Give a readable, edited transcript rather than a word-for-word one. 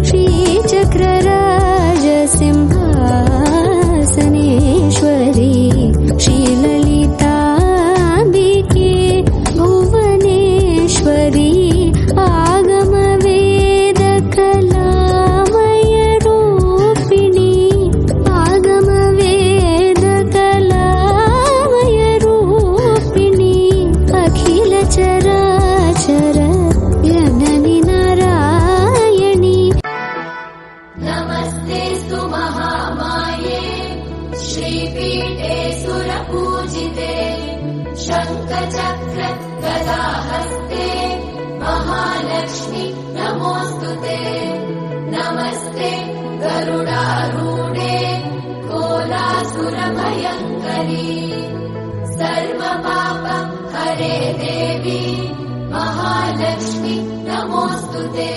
श्रीचक्रराजसिंहासनेश्वरी श्रीललिताम्बिके भुवनेश्वरी आगमवेदकलामयरूपिणी अखिलचराचर जननि नारायणी। नमस्तेऽस्तु महामाये श्रीपीठे सुरपूजिते शङ्खचक्र गदाहस्ते महालक्ष्मी नमोऽस्तुते। नमस्ते गरुडारूढे कोलासुरभयङ्करी सर्वपाप हरे देवी महालक्ष्मी नमोऽस्तुते।